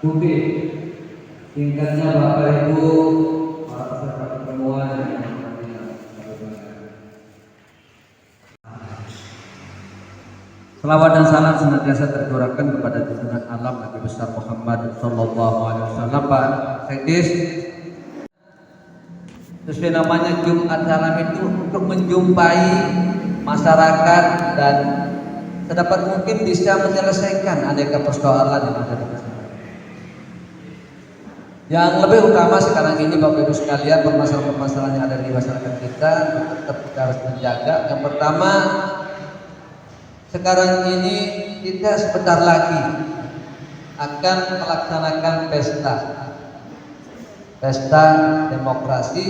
Bukti tingkatnya Bapak Ibu para peserta pertemuan yang selawat dan salam senantiasa tercurahkan kepada junjungan alam Nabi besar Muhammad Sallallahu Alaihi Wasallam. Pak Sekdis, sesuai namanya Jumat Salam itu untuk menjumpai masyarakat dan sedapat mungkin bisa menyelesaikan aneka persoalan yang ada di masyarakat. Yang lebih utama sekarang ini Bapak Ibu sekalian, permasalahan-permasalahan yang ada di masyarakat kita tetap kita harus menjaga. Yang pertama, sekarang ini kita sebentar lagi akan melaksanakan pesta demokrasi,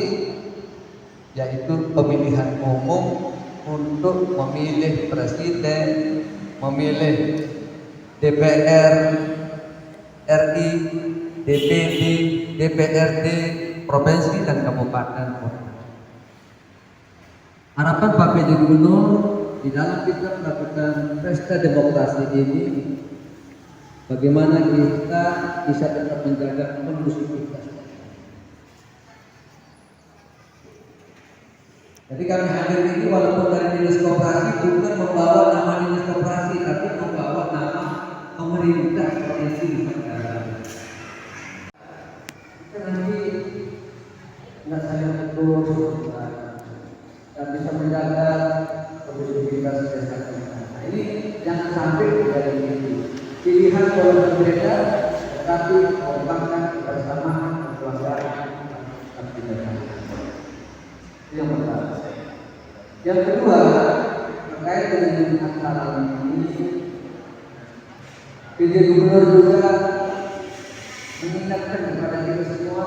yaitu pemilihan umum untuk memilih presiden, memilih DPR RI, DPD, DPRD, provinsi dan kabupaten. Harapan Pak PJ Gubernur di dalam kita melakukan pesta demokrasi ini, bagaimana kita bisa tetap menjaga kondusivitas. Jadi kami hadir ini walaupun dari dinas koperasi bukan membawa nama dinas koperasi, tapi membawa nama pemerintah provinsi negara. Kita nanti nggak saling terus dan bisa menjaga kondusivitas masyarakat. Nah ini jangan sampai dari ini pilihan kalau berbeda, tetapi mengembangkan kebersamaan kekeluargaan dan kebijakan. Yang pertama. Yang kedua, terkait dengan acara ini, PJ Gubernur juga mengingatkan kepada kita semua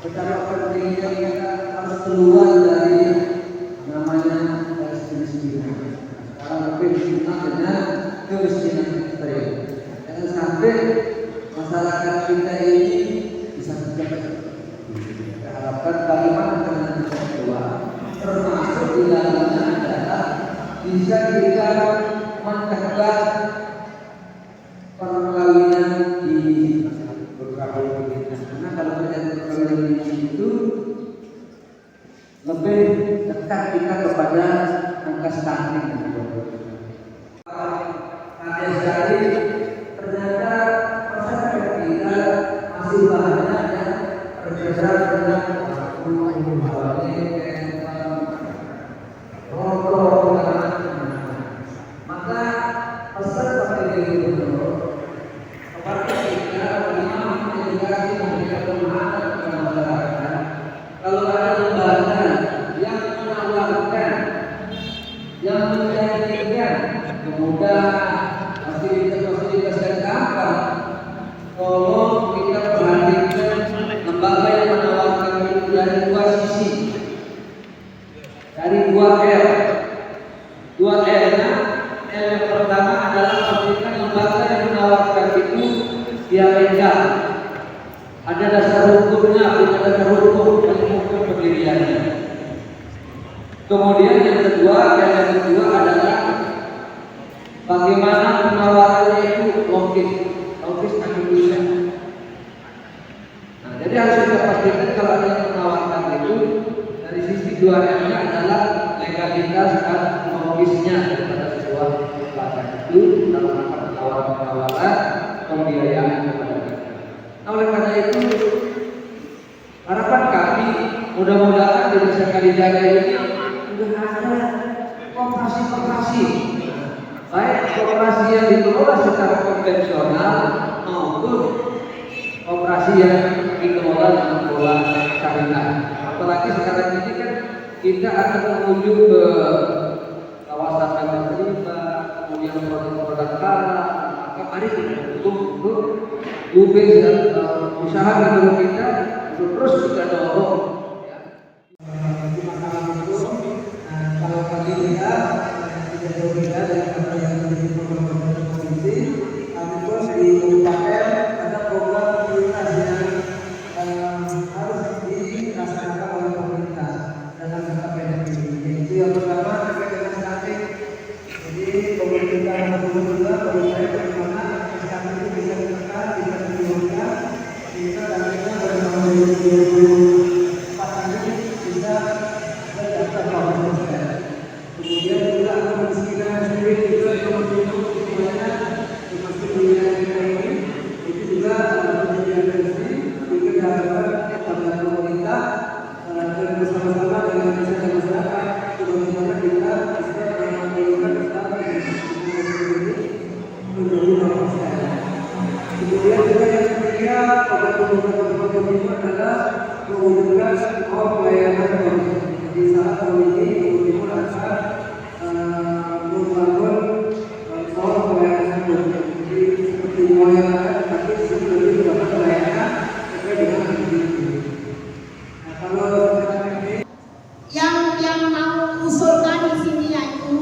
betapa pentingnya kita harus keluar dari namanya garis kemiskinan. Sekarang lebih dikenal dengan kemiskinan ekstrim. Jangan sampai masyarakat kita ini bisa terjaga. Kita harapkan bagaimana dengan kita keluar, termasuk di dalamnya adalah bisa kita mencegah perkawinan di beberapa wilayah. Karena kalau terjadi perkawinan itu lebih dekat kita kepada angka stunting. Hari ternyata masyarakat kita masih banyak yang terjerat dengan rokok, maka pesan pada diri Gubernur kepada kita bagaimana mengedukasi memberikan pemahaman kepada masyarakat. Kalau ada lembaga yang menawarkan, yang menjanjikan kemudahan, fasilitas dan apa, tolong kita perhatikan lembaga yang menawarkan itu dari dua sisi, dari dua L. Dua L-nya, L yang pertama adalah pastikan lembaga yang menawarkan itu dia legal, ada dasar hukumnya, ada dasar hukum pendiriannya. Kemudian yang kedua adalah bagaimana penawarannya itu logis akurat. Nah, jadi harus kita pastikan kalau ada yang menawarkan itu dari sisi dua M-nya adalah legalitas dan logisnya daripada sebuah lembaga itu dalam rangka penawaran pembiayaan kepada kita. Nah, oleh karena itu harapan kami mudah-mudahan di Desa Kalijaga ini sudah ada koperasi, baik koperasi yang dikelola secara konvensional maupun koperasi yang dikelola dengan pola syariah. Apalagi sekarang ini kan kita akan menuju ke kawasan agama riba, kemudian produk-produk halal. Maka mari kita untuk ubah dan usaha negara kita untuk terus kita dorong. Kalau kami lihat tidak berbeda dengan yang menjadi program provinsi, kami pun di kabupaten ada program prioritas yang harus dilaksanakan oleh pemerintah dalam jangka pendek ini. Itu yang pertama terkait dengan stunting. Jadi pemerintah juga perlu bagaimana stunting itu bisa ditekan, bisa diturunkan 2024 ini bisa terdaftar 80%. Kemudian juga angka kemiskinan sendiri juga nomor 1 semuanya termasuk di wilayah kita ini itu juga menjadi atensi juga diharapkan pada pemerintah dan bersama-sama dengan masyarakat bagaimana kita bisa menurunkan standar menjadi 0%. Kemudian juga yang ketiga pada program ini adalah mewujudkan semua pelayanan di saat tahun ini Timur akan membangun semua pelayanan jadi seperti pelayanan tapi lebih dapat pelayanan sesuai dengan aktivitas. Nah, kalau yang mau usulkan di sini yaitu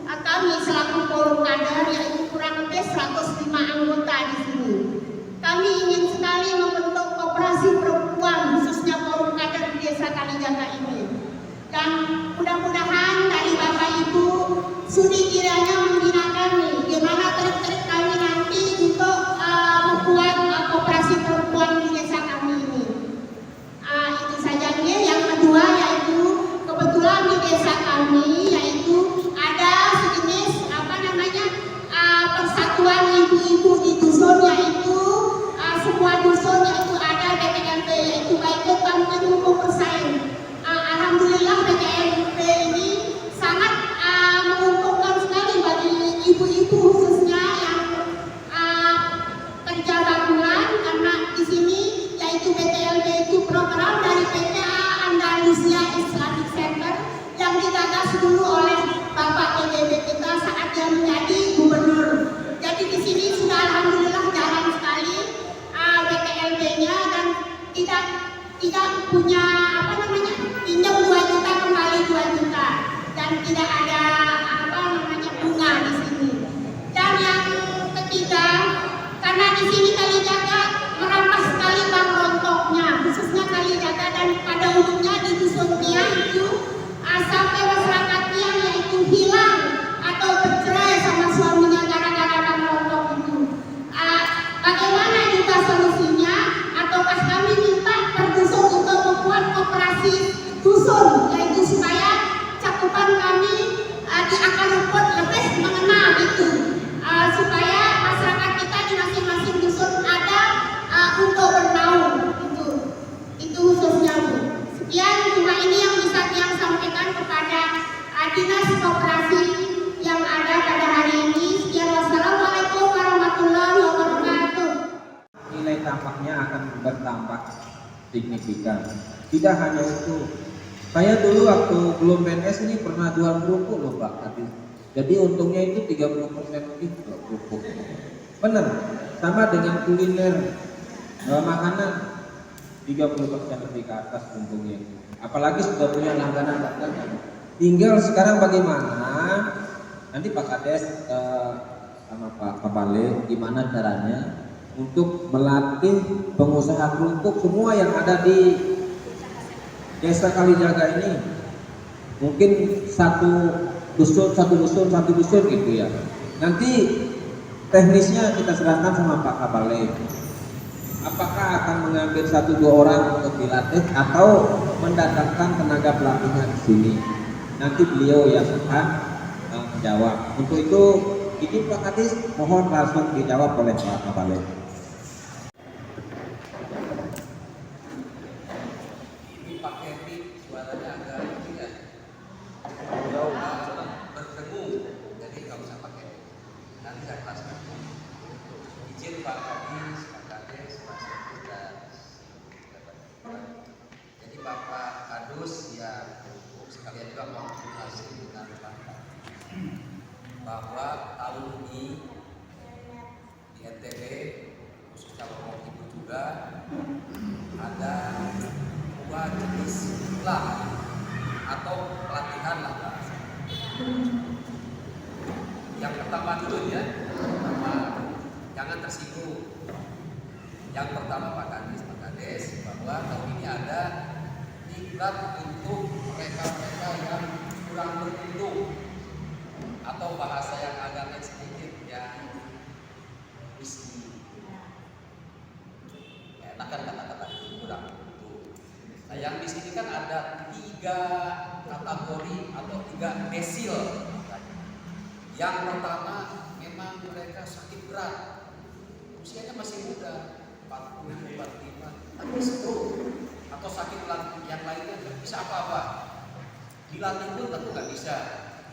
kami selaku forum kader yaitu kurang lebih 105 anggota di sini. Kami ingin sekali membentuk koperasi perempuan khususnya forum kader di Desa Kalijaga ini. Dan mudah-mudahan dari Bapak Ibu sudi kiranya membina kami gimana trik-trik kami nanti untuk membuat koperasi perempuan di desa kami ini. Itu saja nih. Yang kedua yaitu kebetulan di desa kami yaitu ada sejenis persatuan ibu-ibu di dusun yaitu semua dusun yaitu ada BKMP yaitu baik hampir 50%. Alhamdulillah BKMP ini sangat menguntungkan sekali bagi ibu-ibu khususnya yang kerja bangunan karena di sini yaitu BKMP itu program dari PTA Andalusia Islamic Center yang digagas dulu oleh Bapak PBB kita saat dia menjadi gubernur. Jadi di sini sudah alhamdulillah jalan sekali BKLB-nya dan tidak punya pinjam 2 juta kembali 2 juta dan tidak ada bunga di sini. Dan yang ketiga karena di sini Kalijaga merampas sekali bang rontoknya khususnya Kalijaga dan pada umumnya di dusun Tia itu sampai masyarakatnya yaitu hilang atau bercerai sama suaminya gara-gara bang rontok itu. Bagaimana juga solusinya? Ataukah kami minta per dusun untuk membuat koperasi dusun yaitu supaya cakupan kami di akar rumput lebih mengenal itu supaya masyarakat kita di masing-masing dusun ada untuk bernaung itu khususnya Bu. Sekian cuma ini yang bisa yang sampaikan kepada dinas koperasi yang ada pada hari ini. Sekian, wassalamualaikum warahmatullahi wabarakatuh. Nilai tambahnya akan bertambah signifikan. Tidak hanya itu, saya dulu waktu belum PNS ini pernah jual kerupuk loh Pak tadi. Jadi untungnya itu 30% lebih kerupuk. Benar, sama dengan kuliner makanan 30% lebih ke atas untungnya. Apalagi sudah punya langganan banyak. Tinggal sekarang bagaimana nanti Pak Kades sama Pak Kapale gimana caranya untuk melatih pengusaha kerupuk semua yang ada di Desa Kalijaga ini. Mungkin satu dusun gitu ya. Nanti teknisnya kita serahkan sama Pak Kapale. Apakah akan mengambil 1-2 orang untuk dilatih atau mendatangkan tenaga pelatihnya di sini? Nanti beliau yang akan menjawab. Untuk itu, ini Pak Kadis mohon langsung dijawab oleh Pak Kapale. Ini pakai mic, suaranya agak tidak bertemu, jadi nggak usah pakai. Nanti saya jelaskan. Izin Pak Kadis, Pak Kades, Pak Sekdes dan jadi Bapak Kadus ya sekalian juga konsultasi dengan Bapak bahwa tahun ini di NTB khususnya Lombok Timur juga ada 2 jenis silat atau pelatihan lah. Yang pertama dulu ya, jangan tersinggung. Yang pertama Pak Kades bahwa tahun ini ada diklat untuk mereka-mereka yang kurang beruntung atau bahasa yang agak sedikit yang miskin. Enakan kata-kata kurang beruntung. yang di sini kan ada 3 kategori atau 3 desil. Yang pertama memang mereka sakit berat, usianya masih muda, 40, 45, tapi stroke atau sakit yang lainnya nggak bisa apa-apa. Dilatih pun tentu nggak bisa.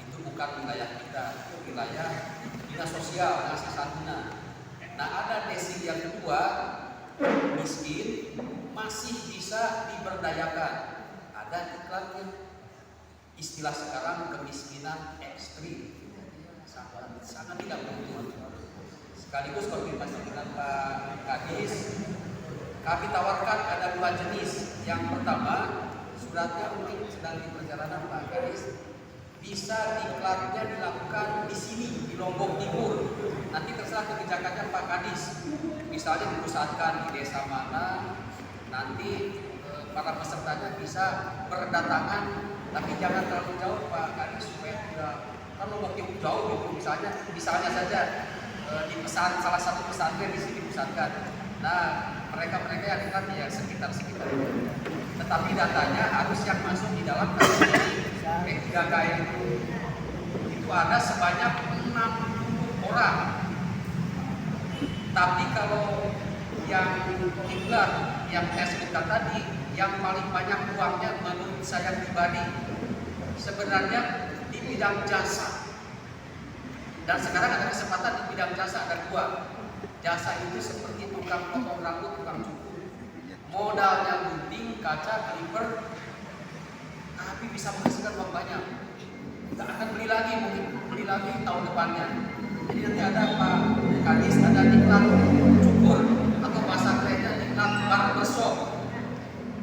Itu bukan wilayah kita, itu wilayah dinas sosial, dinas karantina. Nah, ada desil yang kedua, miskin, masih bisa diberdayakan. Ada iklannya. Istilah sekarang kemiskinan ekstrim. Sangat tidak beruntung. Sekaligus konfirmasi dengan Pak Kadis, kami tawarkan ada 2 jenis. Yang pertama, suratnya mungkin sedang di perjalanan Pak Kadis, bisa diklatnya dilakukan di sini di Lombok Timur. Nanti terserah kebijakannya Pak Kadis. Misalnya dipusatkan di desa mana, nanti para pesertanya bisa berdatangan, tapi jangan terlalu jauh Pak Kadis supaya tidak kan Lombok Timur jauh gitu. Misalnya saja di salah satu pesantren di sini dipusatkan. Nah, mereka yang kan ya sekitar itu. Tetapi datanya harus yang masuk di dalam kategori P3KM itu ada sebanyak 60 orang. Tapi kalau yang iklan yang saya sebutkan tadi, yang paling banyak uangnya menurut saya pribadi sebenarnya di bidang jasa. Dan sekarang ada kesempatan di bidang jasa, ada 2. Jasa itu seperti tukang potong rambut, tukang cukur. Modalnya gunting, kaca, kaliper, tapi bisa menghasilkan uang banyak. Nggak akan beli lagi, mungkin beli lagi tahun depannya. Jadi nanti ada Pak Kadis, ada iklan cukur atau pasar lainnya iklan barbershop.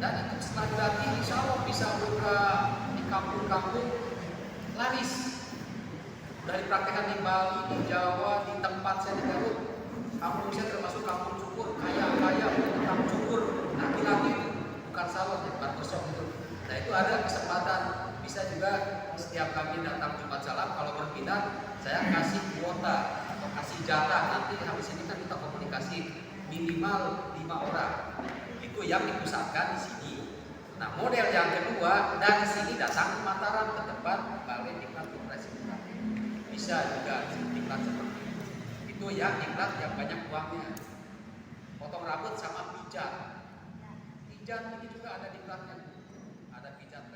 Dan itu setelah dilatih, insya Allah bisa buka di kampung-kampung laris. Dari praktekan di Bali, di Jawa, di tempat saya di Garut, kampung saya termasuk kampung cukur, kaya tukang cukur, laki-laki itu bukan salon, ya, barbershop itu. Nah itu ada kesempatan, bisa juga setiap kami datang Jumat Salam, kalau berminat saya kasih kuota atau kasih jatah, nanti habis ini kan kita komunikasi minimal 5 orang. Itu yang dipusatkan di sini. Nah model yang kedua, dari sini datang ke Mataram ke tempat Balai Diklat Presiden. Bisa juga diklat seperti itu yang diklat yang banyak uangnya, potong rambut sama pijat ini juga ada diklatnya, ada pijat